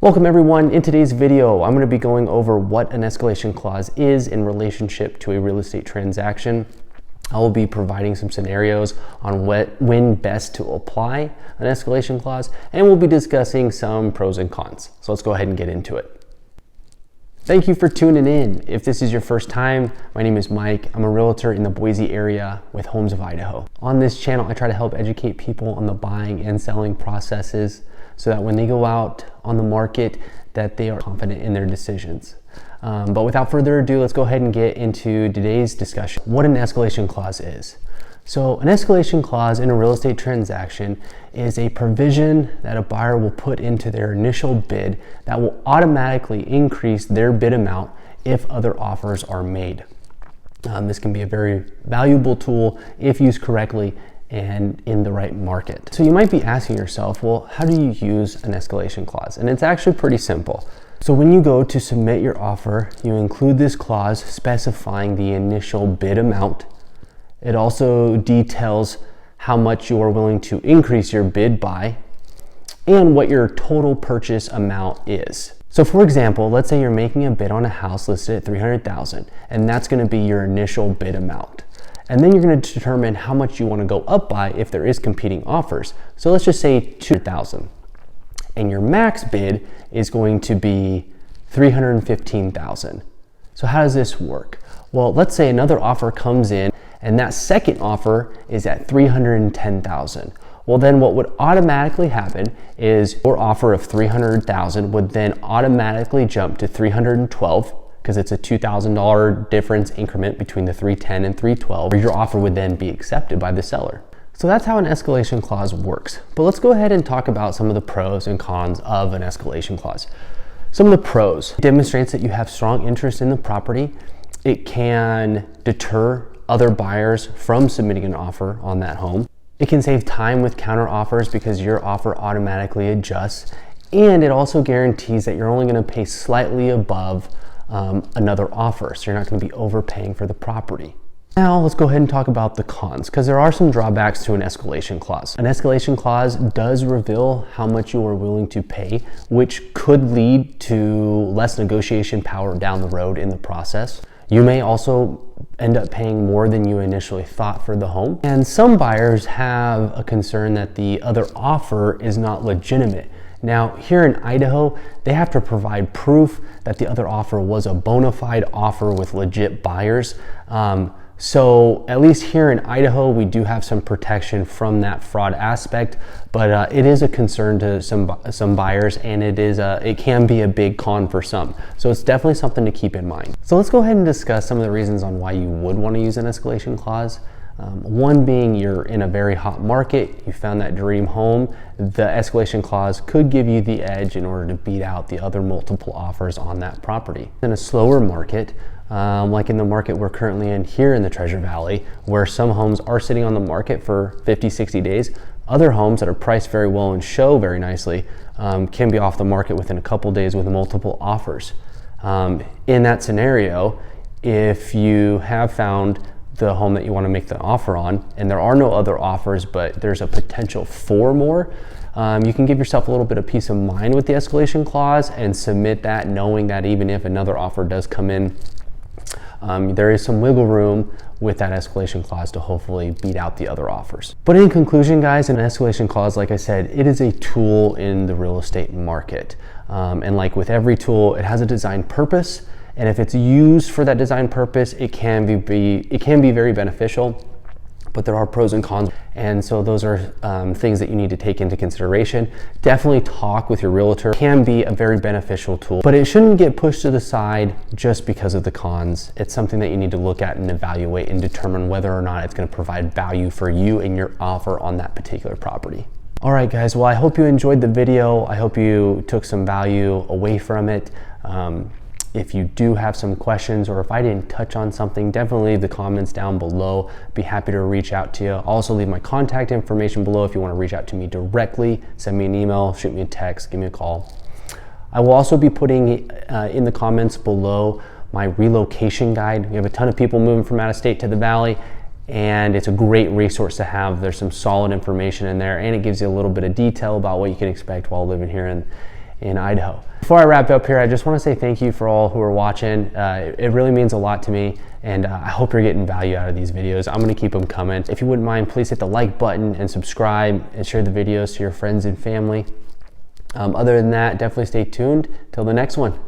Welcome everyone. In today's video, I'm going to be going over what an escalation clause is in relationship to a real estate transaction. I will be providing some scenarios on when best to apply an escalation clause, and we'll be discussing some pros and cons. So let's go ahead and get into it. Thank you for tuning in. If this is your first time, my name is Mike. I'm a realtor in the Boise area with Homes of Idaho. On this channel, I try to help educate people on the buying and selling processes so that when they go out on the market, that they are confident in their decisions. But without further ado, let's go ahead and get into today's discussion. What an escalation clause is. So an escalation clause in a real estate transaction is a provision that a buyer will put into their initial bid that will automatically increase their bid amount if other offers are made. This can be a very valuable tool if used correctly and in the right market. So you might be asking yourself, well, how do you use an escalation clause? And it's actually pretty simple. So when you go to submit your offer, you include this clause specifying the initial bid amount. It also details how much you are willing to increase your bid by and what your total purchase amount is. So for example, let's say you're making a bid on a house listed at $300,000, and that's going to be your initial bid amount. And then you're going to determine how much you want to go up by if there is competing offers. So let's just say $200,000. And your max bid is going to be $315,000. So how does this work? Well, let's say another offer comes in and that second offer is at $310,000. Well, then what would automatically happen is your offer of $300,000 would then automatically jump to $312,000 because it's a $2,000 difference increment between the $310,000 and $312,000, where your offer would then be accepted by the seller. So that's how an escalation clause works. But let's go ahead and talk about some of the pros and cons of an escalation clause. Some of the pros: it demonstrates that you have strong interest in the property. It can deter other buyers from submitting an offer on that home. It can save time with counter offers because your offer automatically adjusts. And it also guarantees that you're only going to pay slightly above another offer, so you're not going to be overpaying for the property. Now let's go ahead and talk about the cons, because there are some drawbacks to an escalation clause. An escalation clause does reveal how much you are willing to pay, which could lead to less negotiation power down the road in the process. You may also end up paying more than you initially thought for the home. And some buyers have a concern that the other offer is not legitimate. Now, here in Idaho, they have to provide proof that the other offer was a bona fide offer with legit buyers. So at least here in Idaho, we do have some protection from that fraud aspect, but it is a concern to some buyers, and it can be a big con for some. So it's definitely something to keep in mind. So let's go ahead and discuss some of the reasons on why you would want to use an escalation clause. One being you're in a very hot market, you found that dream home. The escalation clause could give you the edge in order to beat out the other multiple offers on that property. In a slower market, like in the market we're currently in here in the Treasure Valley, where some homes are sitting on the market for 50, 60 days, other homes that are priced very well and show very nicely can be off the market within a couple days with multiple offers. In that scenario, if you have found the home that you want to make the offer on, and there are no other offers, but there's a potential for more, you can give yourself a little bit of peace of mind with the escalation clause and submit that, knowing that even if another offer does come in, there is some wiggle room with that escalation clause to hopefully beat out the other offers. But in conclusion, guys, an escalation clause, like I said, it is a tool in the real estate market. And like with every tool, it has a design purpose. And if it's used for that design purpose, it can be very beneficial, but there are pros and cons. And so those are things that you need to take into consideration. Definitely talk with your realtor. It can be a very beneficial tool, but it shouldn't get pushed to the side just because of the cons. It's something that you need to look at and evaluate and determine whether or not it's going to provide value for you and your offer on that particular property. All right, guys, well, I hope you enjoyed the video. I hope you took some value away from it. If you do have some questions, or if I didn't touch on something, definitely leave the comments down below. Be happy to reach out to you. I'll also leave my contact information below if you want to reach out to me directly. Send me an email, shoot me a text, give me a call. I will also be putting in the comments below my relocation guide. We have a ton of people moving from out of state to the Valley, and it's a great resource to have. There's some solid information in there, and it gives you a little bit of detail about what you can expect while living here in Idaho. Before I wrap up here, I just want to say thank you for all who are watching. It really means a lot to me, and I hope you're getting value out of these videos. I'm going to keep them coming. If you wouldn't mind, please hit the like button and subscribe and share the videos to your friends and family. Other than that, definitely stay tuned till the next one.